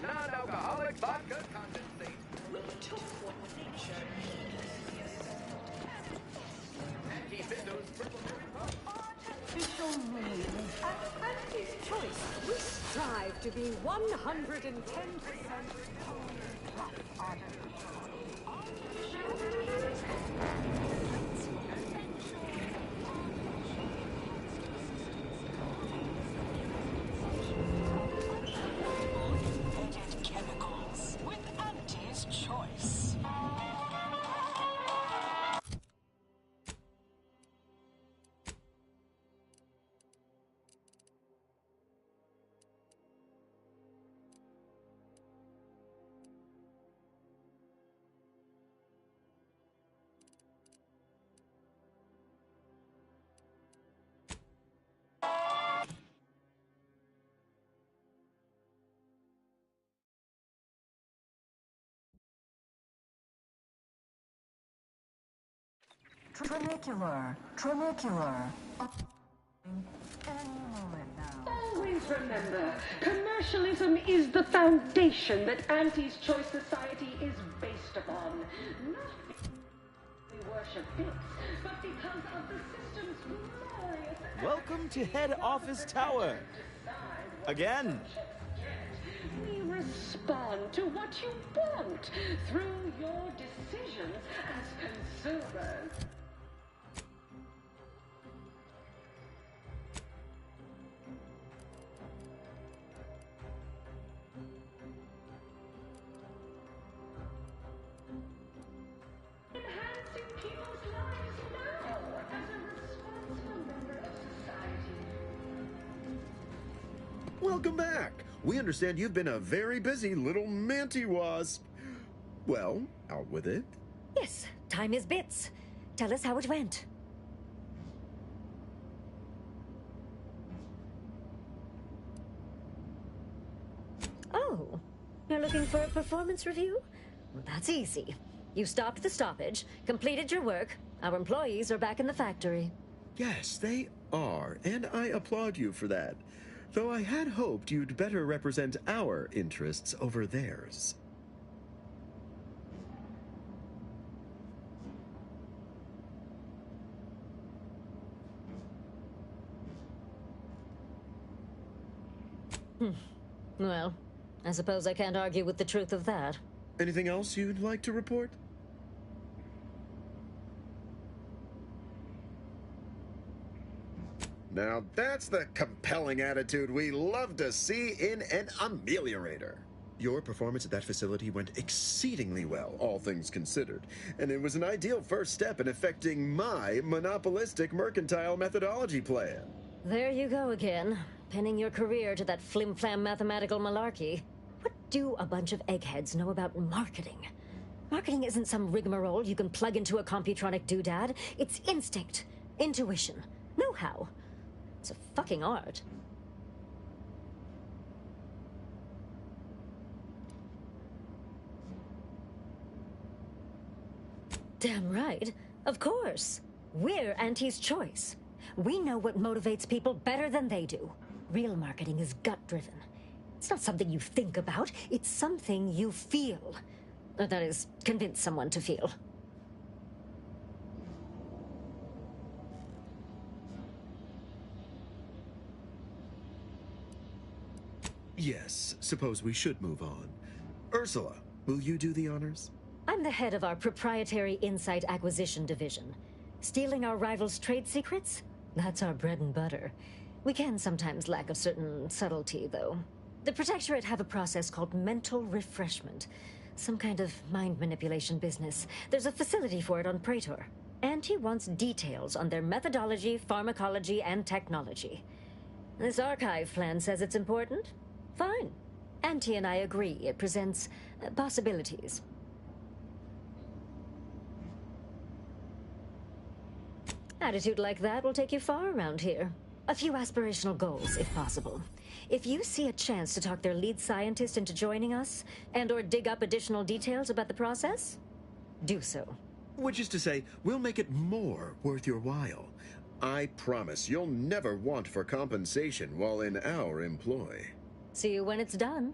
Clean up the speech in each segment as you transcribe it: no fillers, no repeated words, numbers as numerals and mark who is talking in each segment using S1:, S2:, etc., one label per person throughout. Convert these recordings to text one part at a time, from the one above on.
S1: non-alcoholic vodka condensate.
S2: We took what nature needed.
S1: Anti-Fizzo's purple berry pop.
S3: Artificial means at Andy's choice. We strive to be 110%
S2: Chemicals with Auntie's choice.
S3: Trinicular. Any moment now.
S4: Always remember, commercialism is the foundation that Auntie's Choice Society is based upon. Not because we worship bits, but because of the system's glorious...
S5: Welcome to Head Office Tower. Again.
S4: We respond to what you want through your decisions as consumers. Enhancing people's lives now as a responsible member of society.
S6: Welcome back. We understand you've been a very busy little manty-wasp. Well, out with it.
S7: Yes, time is bits. Tell us how it went. Oh, you're looking for a performance review? Well, that's easy. You stopped the stoppage, completed your work. Our employees are back in the factory.
S6: Yes, they are, and I applaud you for that. Though I had hoped you'd better represent our interests over theirs.
S7: Well, I suppose I can't argue with the truth of that.
S6: Anything else you'd like to report? Now that's the compelling attitude we love to see in an ameliorator. Your performance at that facility went exceedingly well, all things considered, and it was an ideal first step in effecting my monopolistic mercantile methodology plan.
S7: There you go again, pinning your career to that flim-flam mathematical malarkey. What do a bunch of eggheads know about marketing? Marketing isn't some rigmarole you can plug into a computronic doodad. It's instinct, intuition, know-how. It's a fucking art. Damn right. Of course. We're Auntie's Choice. We know what motivates people better than they do. Real marketing is gut-driven. It's not something you think about. It's something you feel. Or that is, convince someone to feel.
S6: Yes, suppose we should move on. Ursula, will you do the honors?
S7: I'm the head of our proprietary Insight Acquisition Division. Stealing our rivals' trade secrets? That's our bread and butter. We can sometimes lack a certain subtlety, though. The Protectorate have a process called mental refreshment. Some kind of mind manipulation business. There's a facility for it on Praetor. Auntie wants details on their methodology, pharmacology, and technology. This archive plan says it's important. Fine. Auntie and I agree it presents possibilities. Attitude like that will take you far around here. A few aspirational goals, if possible. If you see a chance to talk their lead scientist into joining us, and/or dig up additional details about the process, do so.
S6: Which is to say, we'll make it more worth your while. I promise you'll never want for compensation while in our employ.
S7: See you when it's done.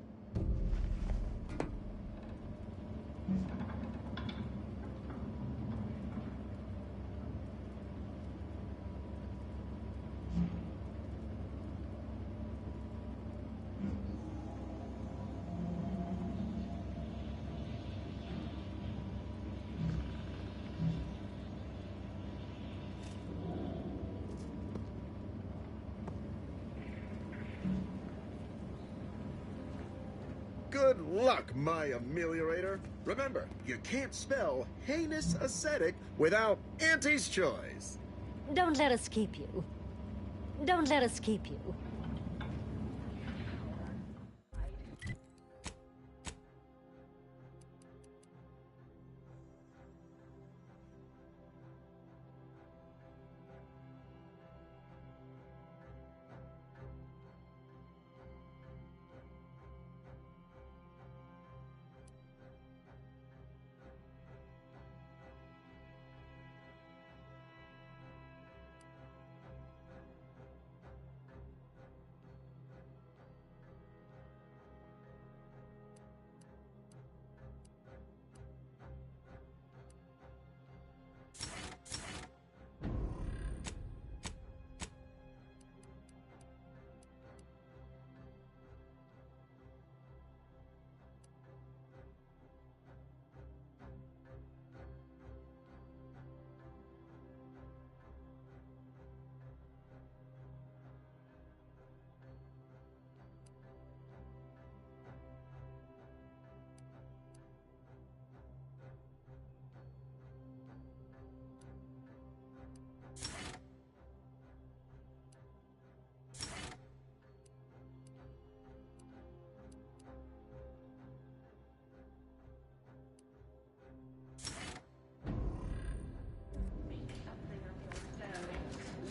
S6: Good luck, my ameliorator. Remember, you can't spell heinous ascetic without Auntie's choice.
S7: Don't let us keep you. Don't let us keep you.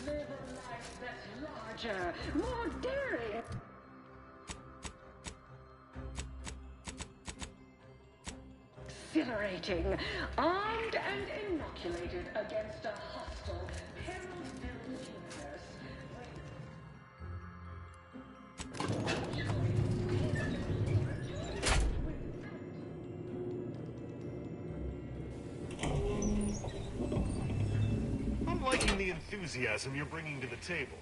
S4: Live a life that's larger, more daring. Exhilarating, armed and inoculated against a hostile, peril-filled universe.
S8: I'm liking the enthusiasm you're bringing to the table.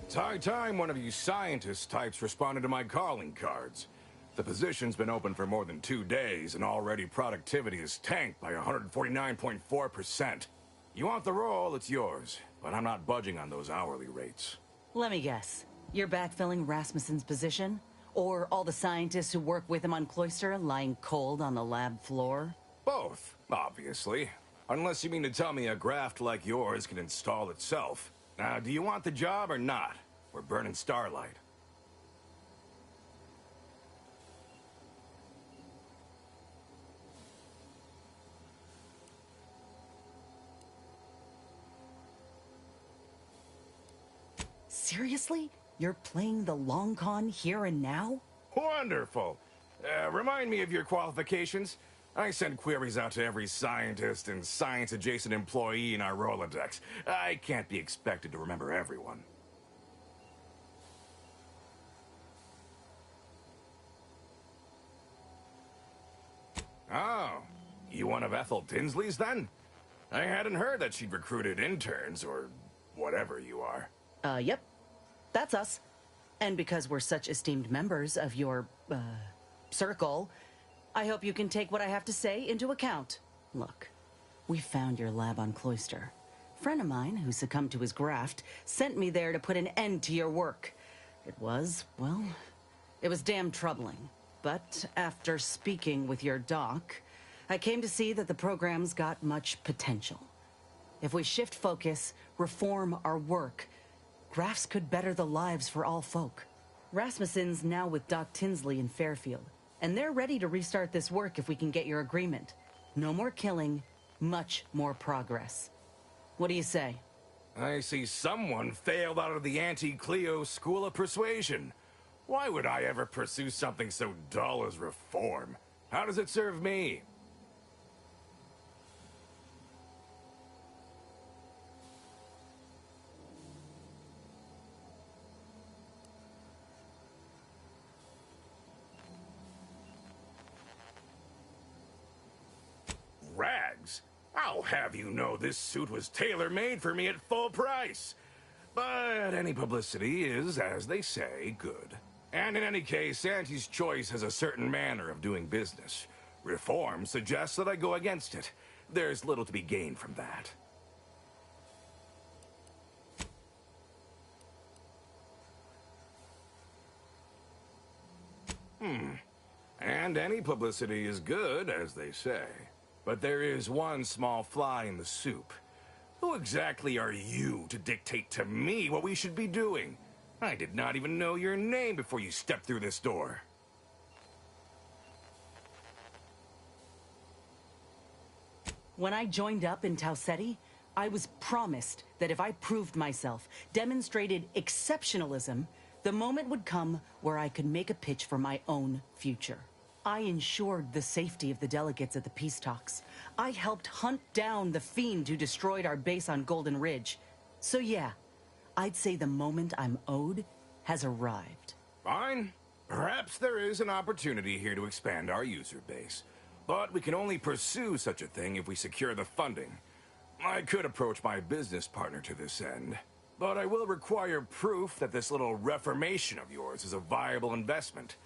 S9: It's high time one of you scientist types responded to my calling cards. The position's been open for more than 2 days, and already productivity is tanked by 149.4%. You want the role, it's yours, but I'm not budging on those hourly rates.
S2: Let me guess. You're backfilling Rasmussen's position? Or all the scientists who work with him on Cloister lying cold on the lab floor?
S9: Both, obviously. Unless you mean to tell me a graft like yours can install itself. Now, do you want the job or not? We're burning Starlight.
S2: Seriously? You're playing the long con here and now?
S9: Wonderful! Remind me of your qualifications. I send queries out to every scientist and science-adjacent employee in our Rolodex. I can't be expected to remember everyone. Oh, you one of Ethel Tinsley's then? I hadn't heard that she'd recruited interns, or whatever you are.
S2: Yep. That's us. And because we're such esteemed members of your, circle, I hope you can take what I have to say into account. Look, we found your lab on Cloister. A friend of mine who succumbed to his graft sent me there to put an end to your work. It was, well, it was damn troubling. But after speaking with your doc, I came to see that the program's got much potential. If we shift focus, reform our work, grafts could better the lives for all folk. Rasmussen's now with Doc Tinsley in Fairfield, and they're ready to restart this work if we can get your agreement. No more killing, much more progress. What do you say?
S9: I see someone failed out of the anti-Cleo School of Persuasion. Why would I ever pursue something so dull as reform? How does it serve me? I'll have you know this suit was tailor-made for me at full price. But any publicity is, as they say, good. And in any case, Auntie's Choice has a certain manner of doing business. Reform suggests that I go against it. There's little to be gained from that. And any publicity is good, as they say. But there is one small fly in the soup. Who exactly are you to dictate to me what we should be doing? I did not even know your name before you stepped through this door.
S2: When I joined up in Tau Ceti, I was promised that if I proved myself, demonstrated exceptionalism, the moment would come where I could make a pitch for my own future. I ensured the safety of the delegates at the peace talks. I helped hunt down the fiend who destroyed our base on Golden Ridge. So yeah, I'd say the moment I'm owed has arrived.
S9: Fine. Perhaps there is an opportunity here to expand our user base. But we can only pursue such a thing if we secure the funding. I could approach my business partner to this end, but I will require proof that this little reformation of yours is a viable investment.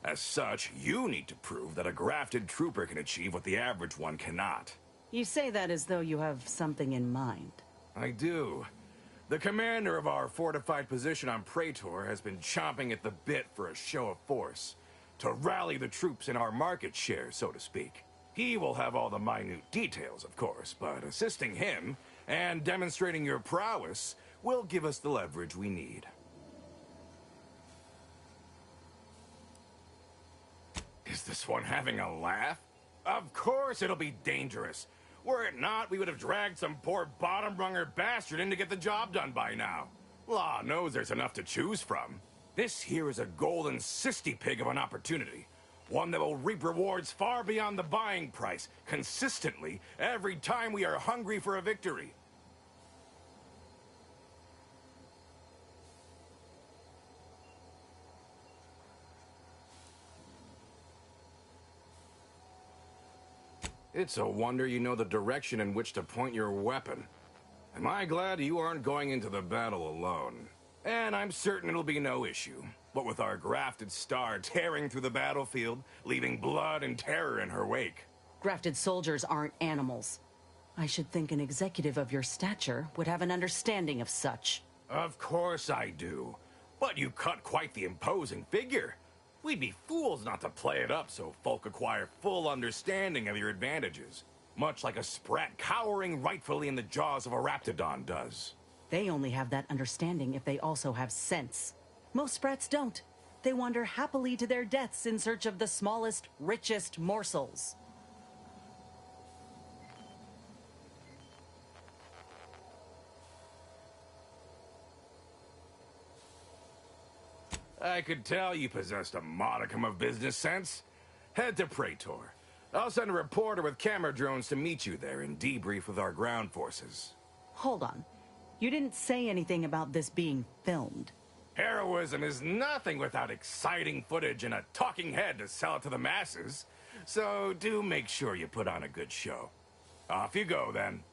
S9: As such, you need to prove that a grafted trooper can achieve what the average one cannot.
S2: You say that as though you have something in mind.
S9: I do. The commander of our fortified position on Praetor has been chomping at the bit for a show of force. To rally the troops in our market share, so to speak. He will have all the minute details, of course, but assisting him and demonstrating your prowess will give us the leverage we need. Is this one having a laugh? Of course it'll be dangerous. Were it not, we would have dragged some poor bottom-runger bastard in to get the job done by now. Law knows there's enough to choose from. This here is a golden cysty pig of an opportunity. One that will reap rewards far beyond the buying price, consistently, every time we are hungry for a victory. It's a wonder you know the direction in which to point your weapon. Am I glad you aren't going into the battle alone? And I'm certain it'll be no issue. What with our grafted star tearing through the battlefield, leaving blood and terror in her wake.
S2: Grafted soldiers aren't animals. I should think an executive of your stature would have an understanding of such.
S9: Of course I do. But you cut quite the imposing figure. We'd be fools not to play it up so folk acquire full understanding of your advantages. Much like a sprat cowering rightfully in the jaws of a raptidon does.
S2: They only have that understanding if they also have sense. Most sprats don't. They wander happily to their deaths in search of the smallest, richest morsels.
S9: I could tell you possessed a modicum of business sense. Head to Praetor. I'll send a reporter with camera drones to meet you there and debrief with our ground forces.
S2: Hold on. You didn't say anything about this being filmed.
S9: Heroism is nothing without exciting footage and a talking head to sell it to the masses. So do make sure you put on a good show. Off you go, then.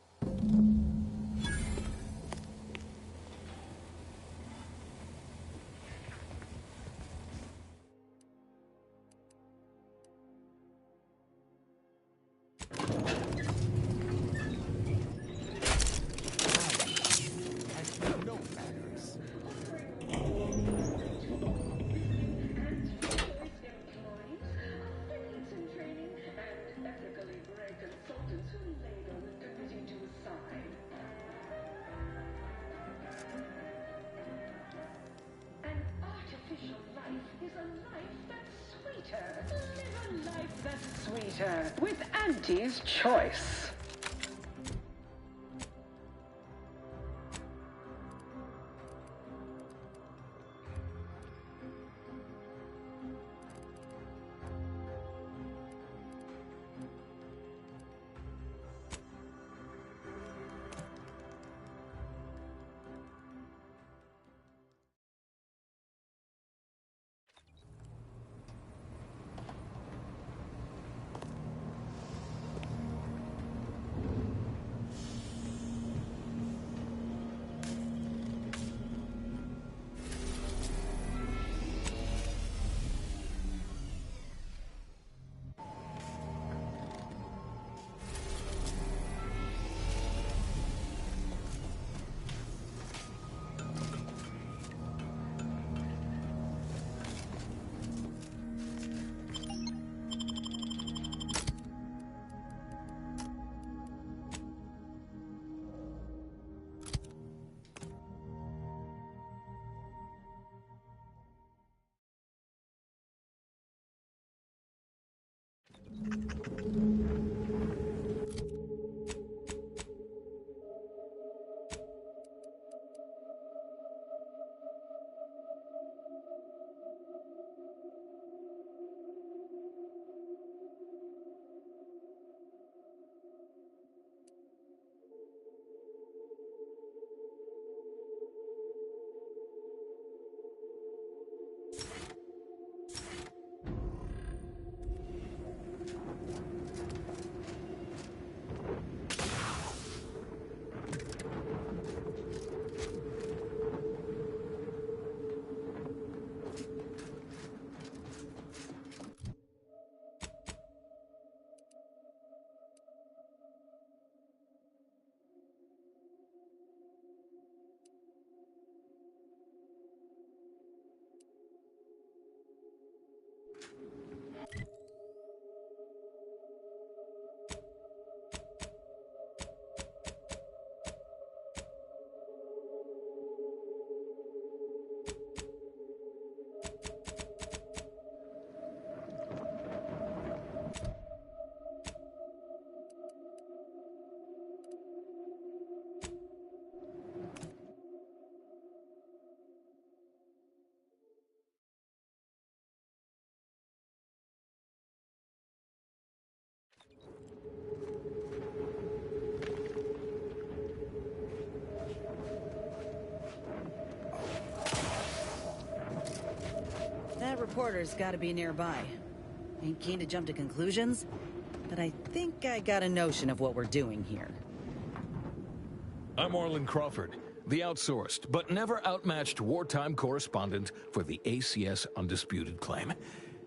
S4: With Auntie's Choice.
S2: headquarters gotta be nearby. Ain't keen to jump to conclusions, but I think I got a notion of what we're doing here.
S10: I'm Orland Crawford, the outsourced but never outmatched wartime correspondent for the ACS Undisputed Claim.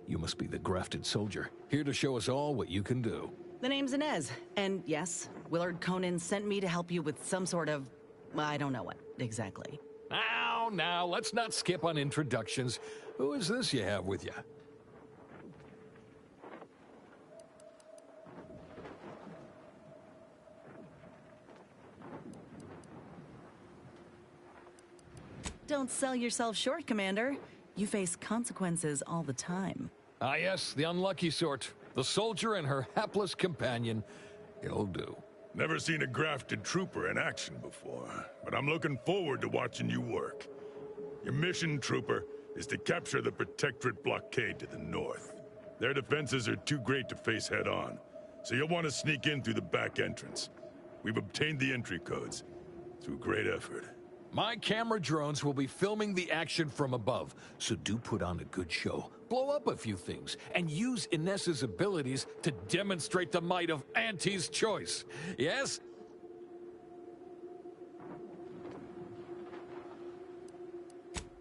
S10: You must be the grafted soldier, here to show us all what you can do.
S2: The name's Inez, and yes, Willard Conan sent me to help you with some sort of... I don't know what, exactly.
S10: Now, let's not skip on introductions. Who is this you have with you?
S2: Don't sell yourself short, Commander. You face consequences all the time.
S10: Ah yes, the unlucky sort. The soldier and her hapless companion. It'll do.
S11: Never seen a grafted trooper in action before, but I'm looking forward to watching you work. Your mission, Trooper, is to capture the Protectorate blockade to the north. Their defenses are too great to face head-on, so you'll want to sneak in through the back entrance. We've obtained the entry codes through great effort.
S10: My camera drones will be filming the action from above, so do put on a good show. Blow up a few things, and use Inez's abilities to demonstrate the might of Auntie's choice. Yes?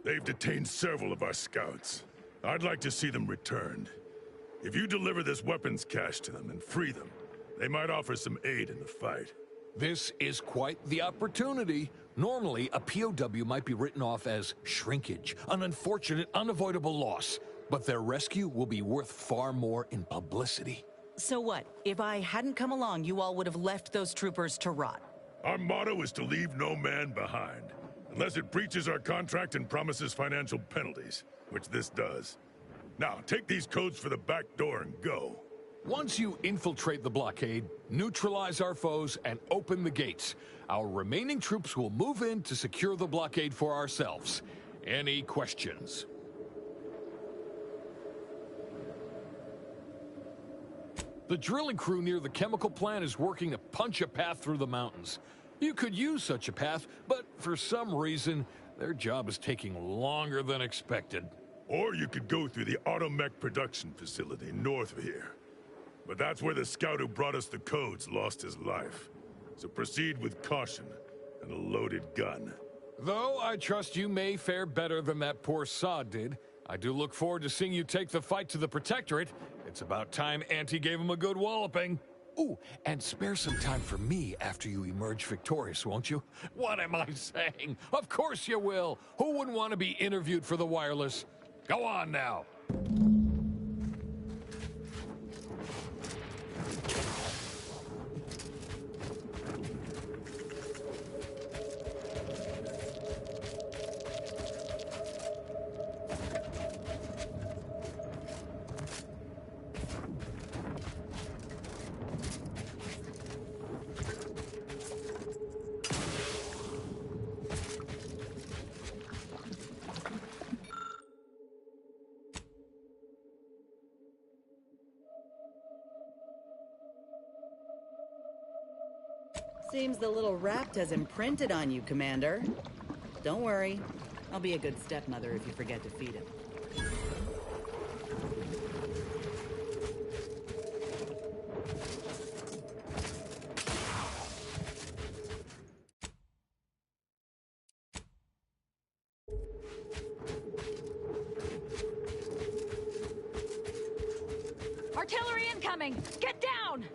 S11: They've detained several of our scouts. I'd like to see them returned. If you deliver this weapons cache to them and free them, they might offer some aid in the fight.
S10: This is quite the opportunity. Normally, a POW might be written off as shrinkage, an unfortunate, unavoidable loss. But their rescue will be worth far more in publicity.
S2: So what? If I hadn't come along, you all would have left those troopers to rot.
S11: Our motto is to leave no man behind, unless it breaches our contract and promises financial penalties, which this does. Now, take these codes for the back door and go.
S10: Once you infiltrate the blockade, neutralize our foes, and open the gates, our remaining troops will move in to secure the blockade for ourselves. Any questions? The drilling crew near the chemical plant is working to punch a path through the mountains. You could use such a path, but for some reason, their job is taking longer than expected.
S11: Or you could go through the Automech production facility north of here. But that's where the scout who brought us the codes lost his life. So proceed with caution and a loaded gun.
S10: Though I trust you may fare better than that poor sod did, I do look forward to seeing you take the fight to the Protectorate. It's about time Auntie gave him a good walloping. Ooh, and spare some time for me after you emerge victorious, won't you? What am I saying? Of course you will. Who wouldn't want to be interviewed for the wireless? Go on now.
S2: Seems the little rapt has imprinted on you, Commander. Don't worry. I'll be a good stepmother if you forget to feed him.
S3: Artillery incoming! Get down!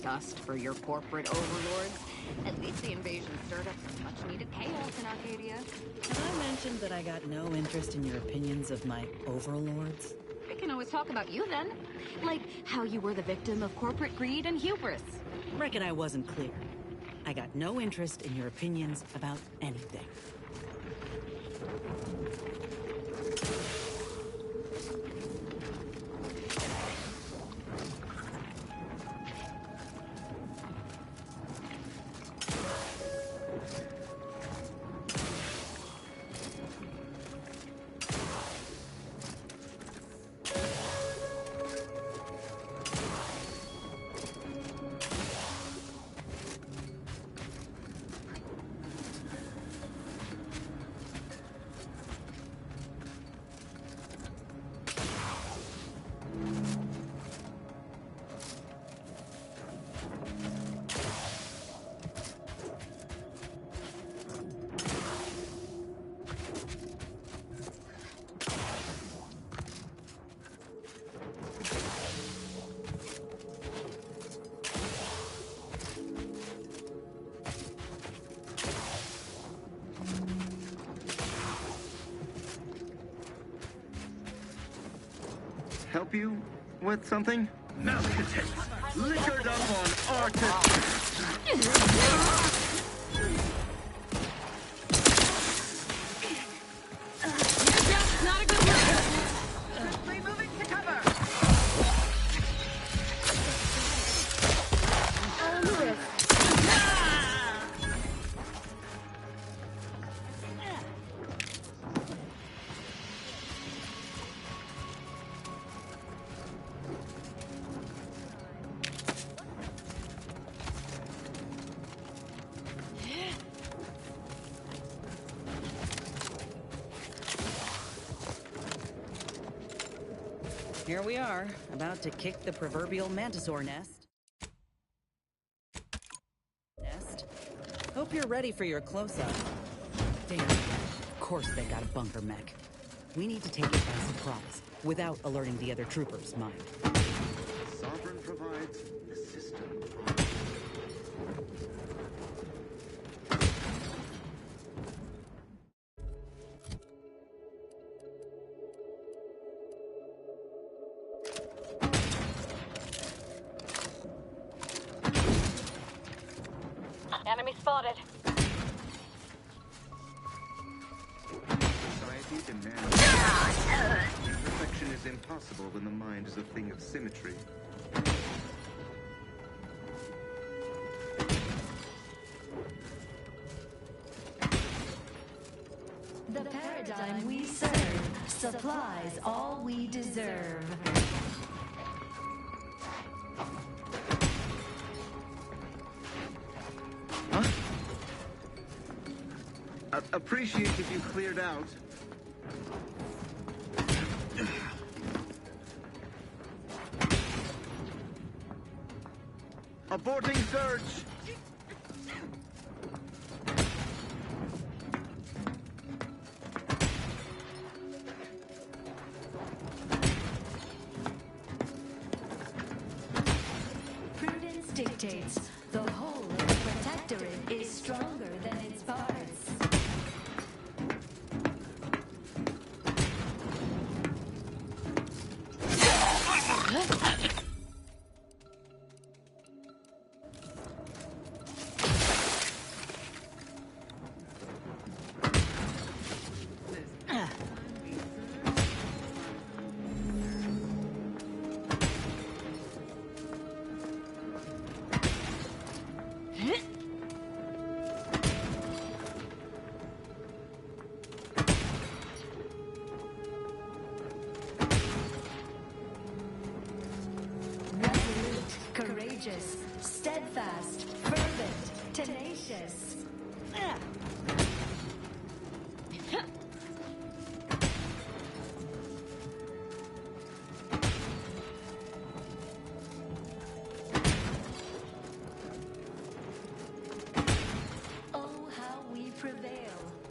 S12: dust for your corporate overlords. At least the invasion stirred up some much-needed chaos in Arcadia.
S2: Have I mentioned that I got no interest in your opinions of my overlords?
S12: We can always talk about you then. Like how you were the victim of corporate greed and hubris.
S2: Reckon I wasn't clear. I got no interest in your opinions about anything.
S13: Help you with something? Malcontents, liquored up on artists.
S3: Not a good look.
S12: Quickly moving to cover.
S3: On the wrist.
S2: Here we are, about to kick the proverbial Mantisaur nest. Hope you're ready for your close-up. Damn, of course they got a bunker mech. We need to take it by surprise, without alerting the other troopers, mind.
S13: Sovereign provides the system.
S3: Enemy spotted.
S13: Society demands. Perfection is impossible when the mind is a thing of symmetry.
S14: The paradigm we serve supplies all we deserve.
S13: Appreciate if you cleared out. Aborting search!
S14: Prudence dictates the whole of the Protectorate is stronger than its parts. Courageous, steadfast, fervent, tenacious. Oh, how we prevail,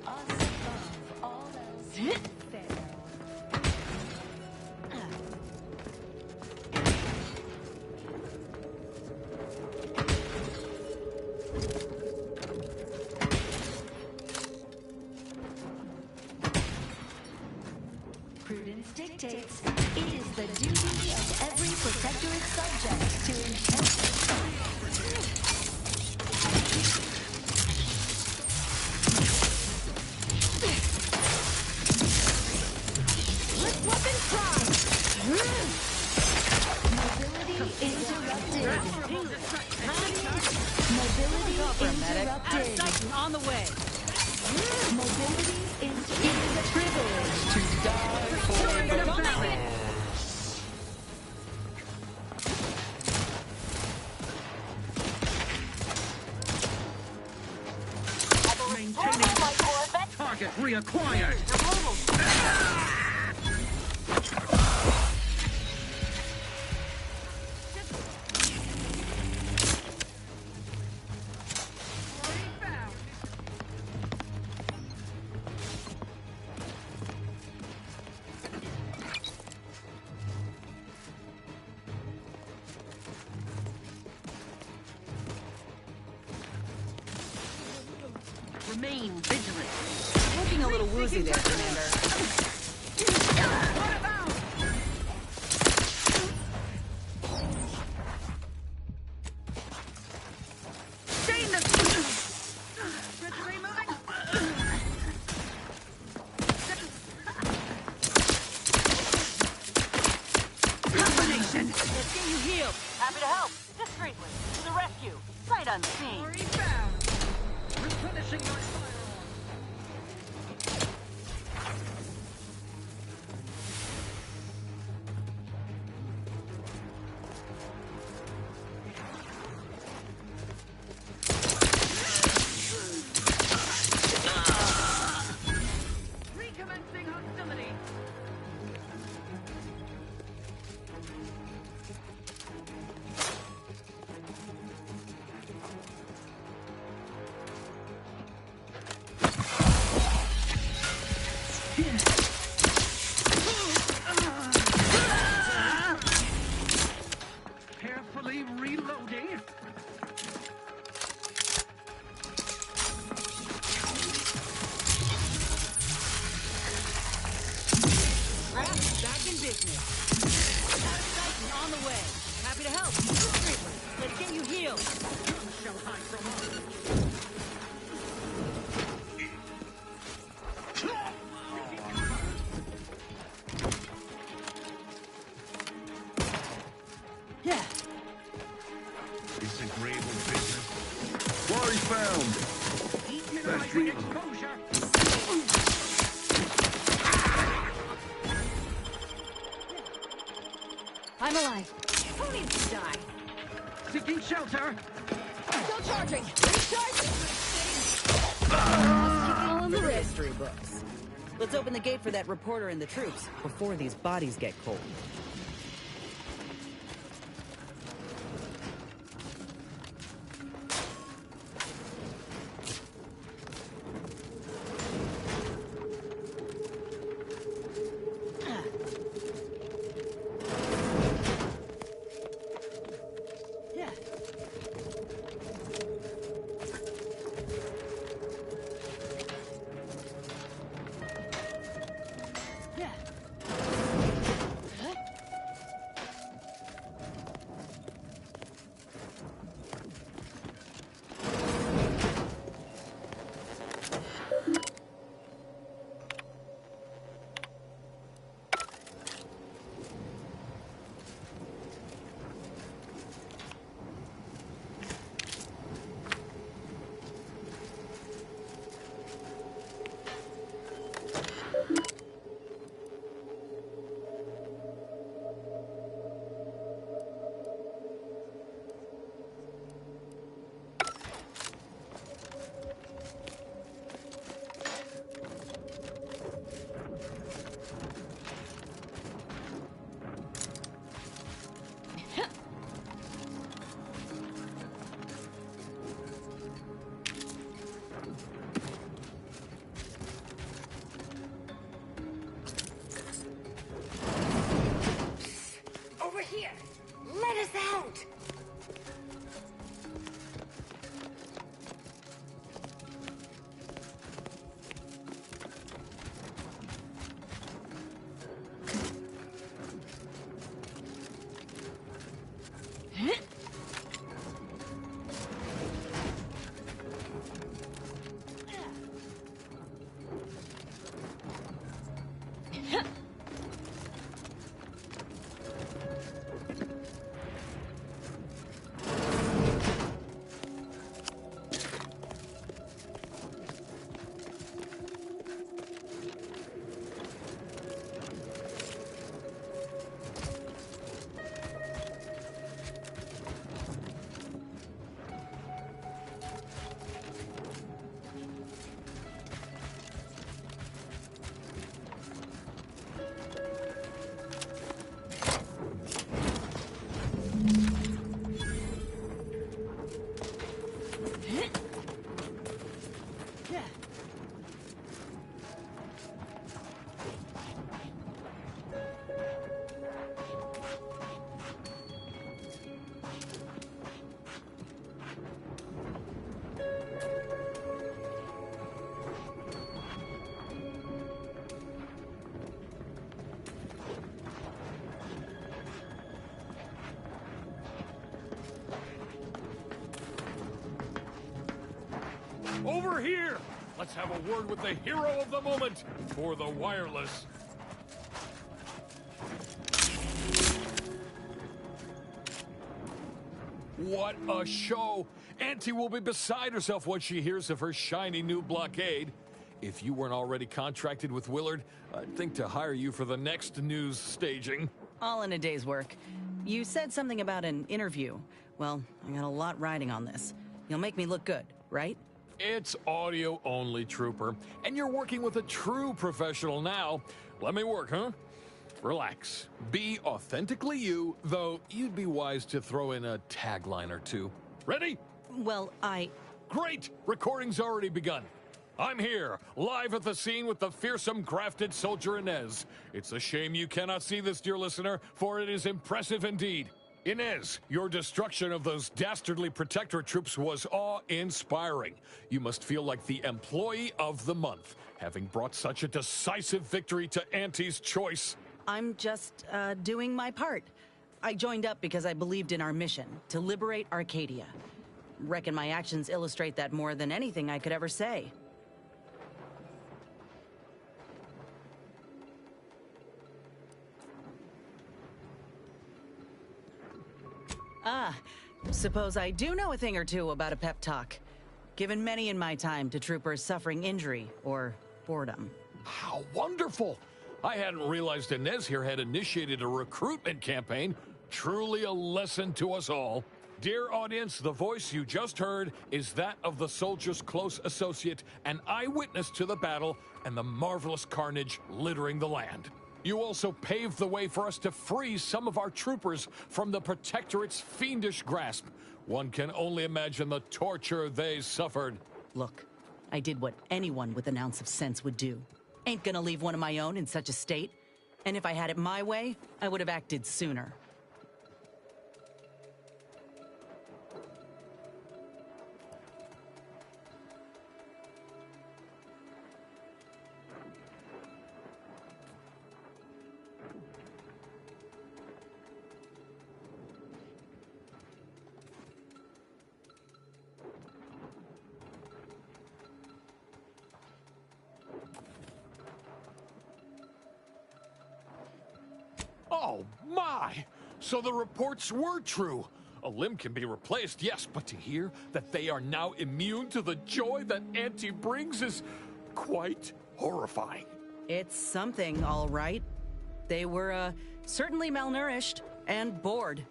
S14: us above all else we fail. Prudence dictates it is the duty of every protectorate subject to
S3: Weapon prime!
S14: mobility interrupted. Mobility interrupted.
S2: Titan on the way.
S14: Mobility interrupted. It is a privilege to die for the battle.
S1: Target reacquired.
S2: Remain vigilant. Looking a little woozy there, Commander.
S3: Stay in the... moving. Combination.
S2: Let's get you healed. Happy to help. Discreetly. To the rescue. Sight unseen.
S1: Replenishing my firearms. Recommencing hostility. Carefully reloading.
S2: Craft back in business. Titan on the way. Happy to help. Discreetly. Let's get you healed.
S1: Shall hide from us.
S2: Yeah.
S11: Disagreeable business. Quarry found.
S1: Minimizing exposure.
S3: I'm alive. Who needs to die?
S1: Seeking shelter.
S3: Still charging. Recharging.
S2: All in the history books. Let's open the gate for that reporter and the troops before these bodies get cold. Yeah. Yeah. Huh?
S10: Over here! Let's have a word with the hero of the moment for the wireless. What a show! Auntie will be beside herself when she hears of her shiny new blockade. If you weren't already contracted with Willard, I'd think to hire you for the next news staging.
S2: All in a day's work. You said something about an interview. Well, I got a lot riding on this. You'll make me look good, right?
S10: It's audio only, Trooper. And you're working with a true professional now. Let me work, huh? Relax. Be authentically you, though you'd be wise to throw in a tagline or two. Ready?
S2: Well,
S10: Great! Recording's already begun. I'm here, live at the scene with the fearsome grafted soldier Inez. It's a shame you cannot see this, dear listener, for it is impressive indeed. Inez, your destruction of those dastardly Protectorate troops was awe-inspiring. You must feel like the employee of the month, having brought such a decisive victory to Auntie's choice.
S2: I'm just, doing my part. I joined up because I believed in our mission, to liberate Arcadia. Reckon my actions illustrate that more than anything I could ever say. Suppose I do know a thing or two about a pep talk. Given many in my time to troopers suffering injury or boredom.
S10: How wonderful! I hadn't realized Inez here had initiated a recruitment campaign. Truly a lesson to us all. Dear audience, the voice you just heard is that of the soldier's close associate, an eyewitness to the battle and the marvelous carnage littering the land. You also paved the way for us to free some of our troopers from the Protectorate's fiendish grasp. One can only imagine the torture they suffered.
S2: Look, I did what anyone with an ounce of sense would do. Ain't gonna leave one of my own in such a state. And if I had it my way, I would have acted sooner.
S10: Oh, my! So the reports were true. A limb can be replaced, yes, but to hear that they are now immune to the joy that Auntie brings is quite horrifying.
S2: It's something, all right. They were, certainly malnourished and bored.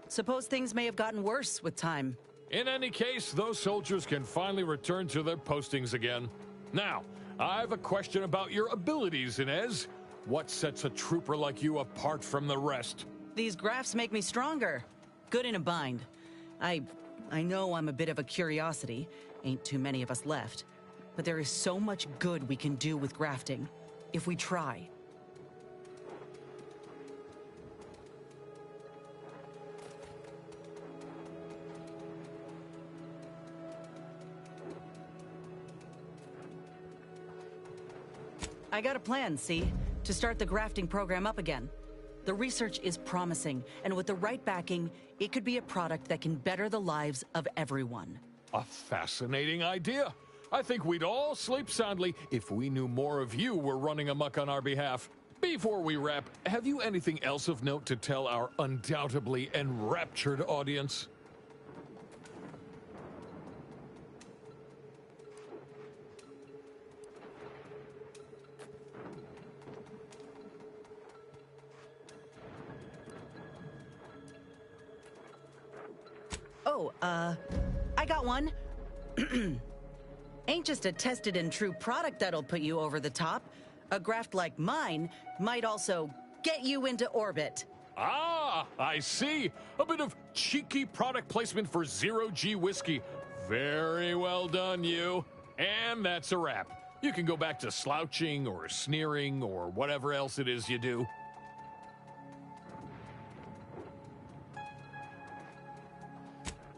S2: Suppose things may have gotten worse with time.
S10: In any case, those soldiers can finally return to their postings again. Now, I have a question about your abilities, Inez. What sets a trooper like you apart from the rest?
S2: These grafts make me stronger. Good in a bind. I know I'm a bit of a curiosity. Ain't too many of us left. But there is so much good we can do with grafting, if we try. I got a plan, see? To start the grafting program up again. The research is promising, and with the right backing, it could be a product that can better the lives of everyone.
S10: A fascinating idea. I think we'd all sleep soundly if we knew more of you were running amok on our behalf. Before we wrap, have you anything else of note to tell our undoubtedly enraptured audience?
S2: Oh, I got one. Ain't just a tested and true product that'll put you over the top. A graft like mine might also get you into orbit.
S10: Ah, I see. A bit of cheeky product placement for Zero-G whiskey. Very well done, you. And that's a wrap. You can go back to slouching or sneering or whatever else it is you do.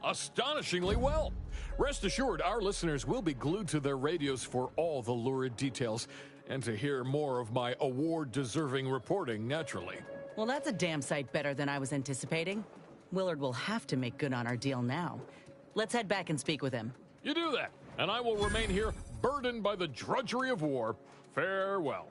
S10: Astonishingly well. Rest assured, our listeners will be glued to their radios for all the lurid details, and to hear more of my award-deserving reporting, naturally.
S2: Well, that's a damn sight better than I was anticipating. Willard will have to make good on our deal now. Let's head back and speak with him.
S10: You do that. and I will remain here burdened by the drudgery of war. Farewell.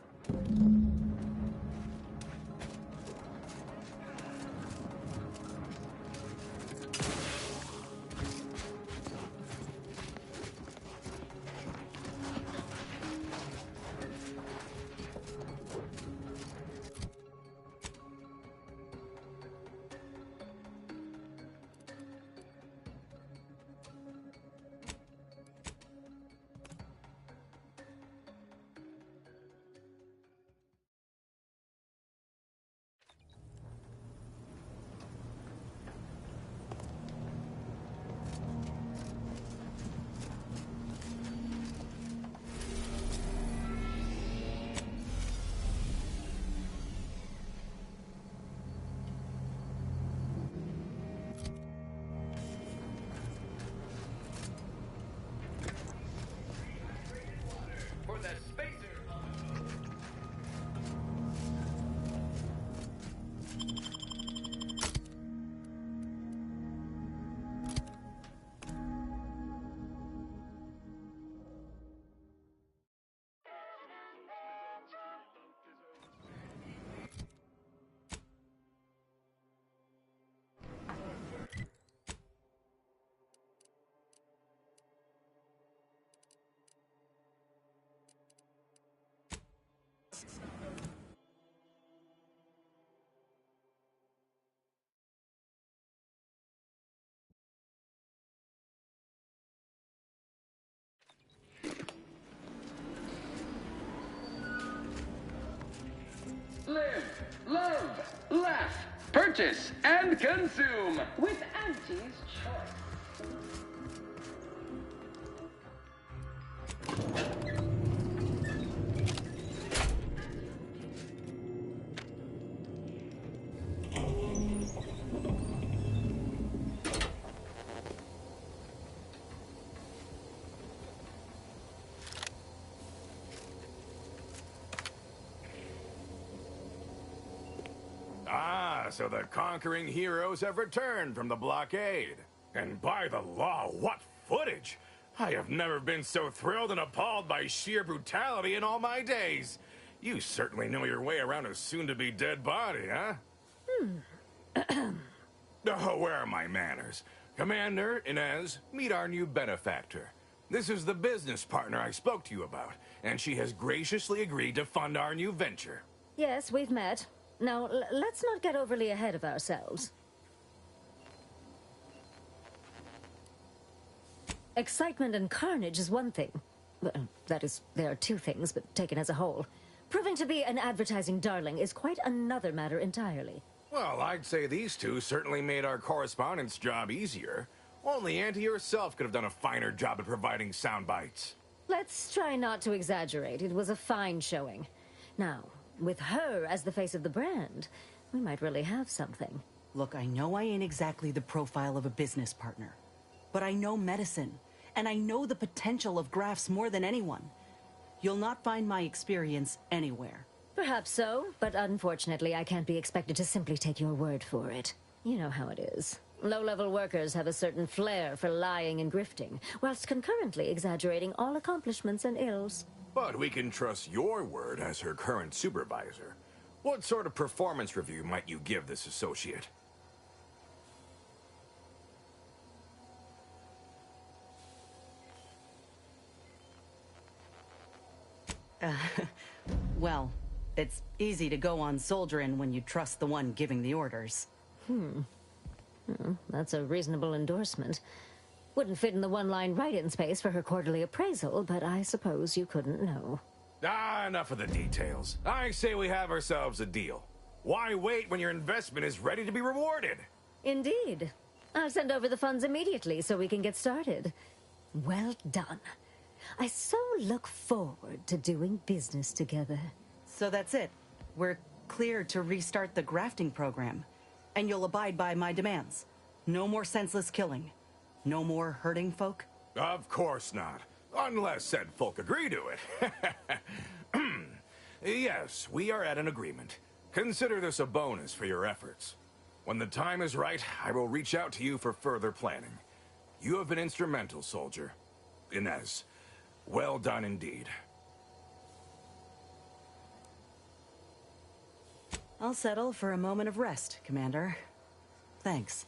S15: Live, love, laugh, purchase, and consume
S4: with Auntie's Choice.
S9: So the conquering heroes have returned from the blockade. And by the law, what footage! I have never been so thrilled and appalled by sheer brutality in all my days. You certainly know your way around a soon-to-be dead body, huh? Oh, where are my manners? Commander, Inez, meet our new benefactor. This is the business partner I spoke to you about, and she has graciously agreed to fund our new venture.
S7: Yes, we've met. Now, let's not get overly ahead of ourselves. Excitement and carnage is one thing. Well, that is, there are two things, but taken as a whole. Proving to be an advertising darling is quite another matter entirely.
S9: Well, I'd say these two certainly made our correspondence job easier. Only Auntie herself could have done a finer job at providing sound bites.
S7: Let's try not to exaggerate. It was a fine showing. Now, with her as the face of the brand, we might really have something.
S2: Look, I know I ain't exactly the profile of a business partner, but I know medicine, and I know the potential of grafts more than anyone. You'll not find my experience anywhere.
S7: Perhaps so, but unfortunately I can't be expected to simply take your word for it. You know how it is. Low-level workers have a certain flair for lying and grifting, whilst concurrently exaggerating all accomplishments and ills.
S9: But we can trust your word as her current supervisor. What sort of performance review might you give this associate?
S2: Well, it's easy to go on soldiering when you trust the one giving the orders.
S7: That's a reasonable endorsement. Wouldn't fit in the one-line write-in space for her quarterly appraisal, but I suppose you couldn't know.
S9: Enough of the details. I say we have ourselves a deal. Why wait when your investment is ready to be rewarded?
S7: Indeed. I'll send over the funds immediately so we can get started. Well done. I so look forward to doing business together.
S2: So that's it. We're clear to restart the grafting program. And you'll abide by my demands. No more senseless killing. No more hurting folk?
S9: Of course not. Unless said folk agree to it. Yes, we are at an agreement. Consider this a bonus for your efforts. When the time is right, I will reach out to you for further planning. You have been instrumental, soldier. Inez. Well done indeed.
S2: I'll settle for a moment of rest, Commander. Thanks.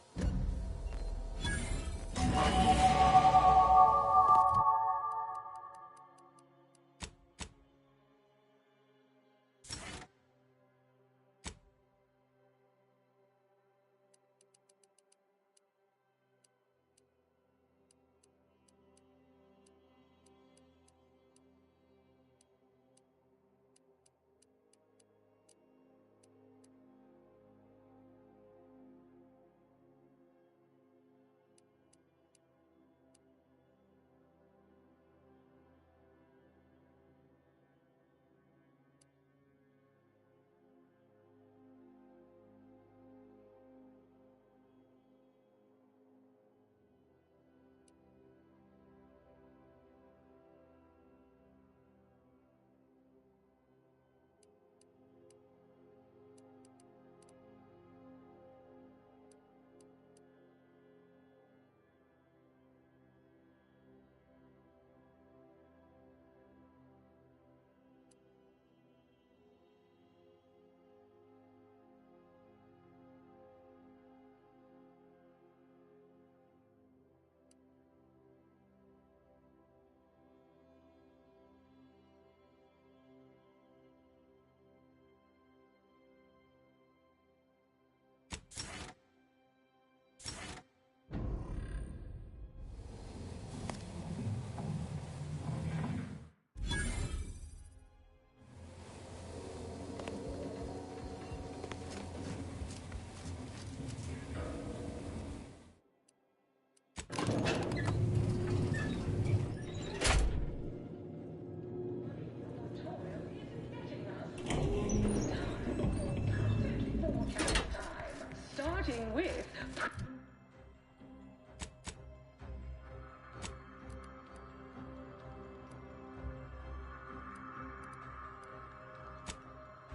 S4: Starting with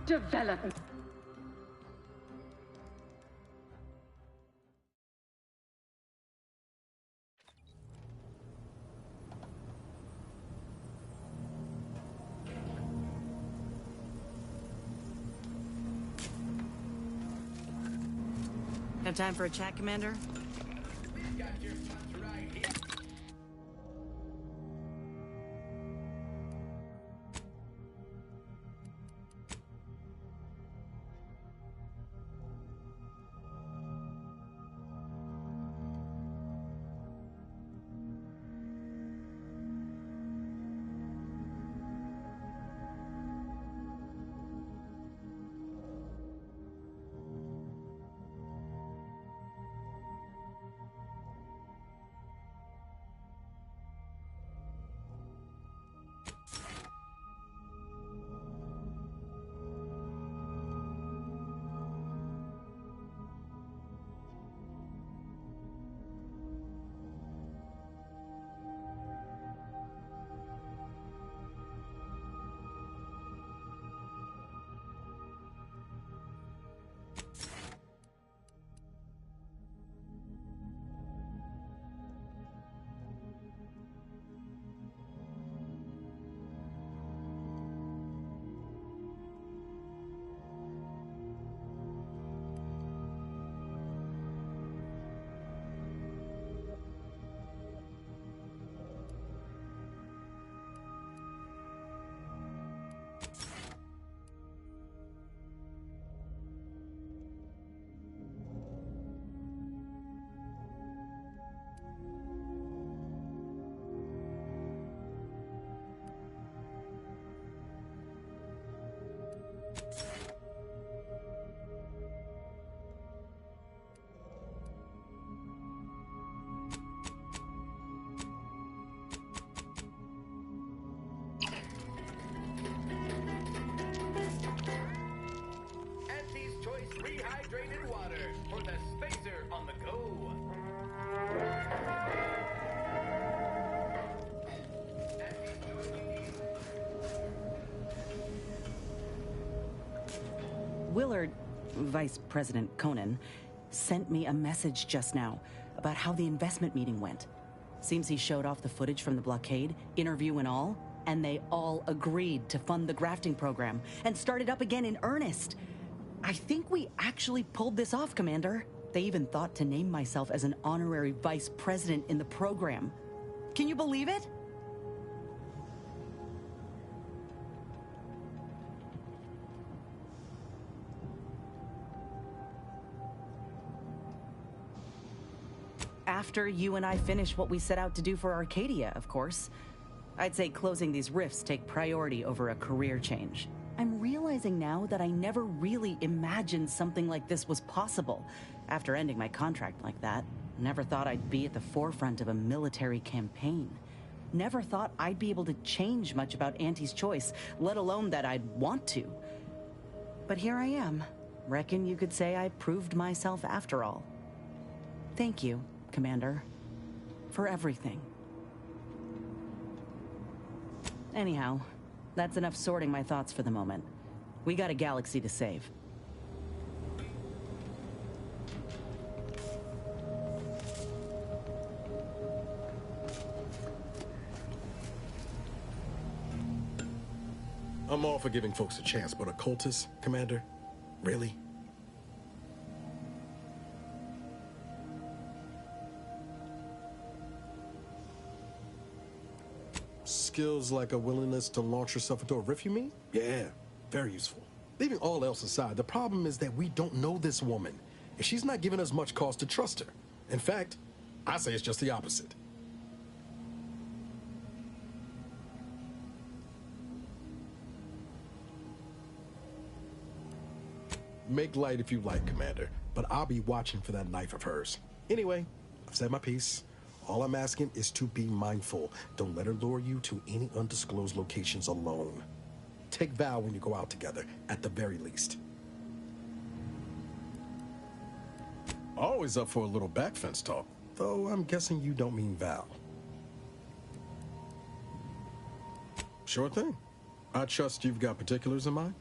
S4: development.
S2: Have time for a chat, Commander?
S15: Rehydrated water for the spacer on the go.
S2: Willard, Vice President Conan, sent me a message just now about how the investment meeting went. Seems he showed off the footage from the blockade, interview and all, and they all agreed to fund the grafting program and start it up again in earnest. I think we actually pulled this off, Commander. They even thought to name myself as an honorary vice president in the program. Can you believe it? After you and I finish what we set out to do for Arcadia, of course. I'd say closing these rifts take priority over a career change. I'm realizing now that I never really imagined something like this was possible. After ending my contract like that, never thought I'd be at the forefront of a military campaign. Never thought I'd be able to change much about Auntie's choice, let alone that I'd want to. But here I am. Reckon you could say I proved myself after all. Thank you, Commander, for everything. Anyhow, that's enough sorting my thoughts for the moment. We got a galaxy to save.
S16: I'm all for giving folks a chance, but a cultist, Commander? Really? Skills like a willingness to launch yourself into a rift, you mean? Yeah, very useful. Leaving all else aside, the problem is that we don't know this woman, and she's not giving us much cause to trust her. In fact, I say it's just the opposite. Make light if you like, Commander, but I'll be watching for that knife of hers. Anyway, I've said my piece. All I'm asking is to be mindful. Don't let her lure you to any undisclosed locations alone. Take Val when you go out together, at the very least. Always up for a little backfence talk, though I'm guessing you don't mean Val. Sure thing. I trust you've got particulars in mind?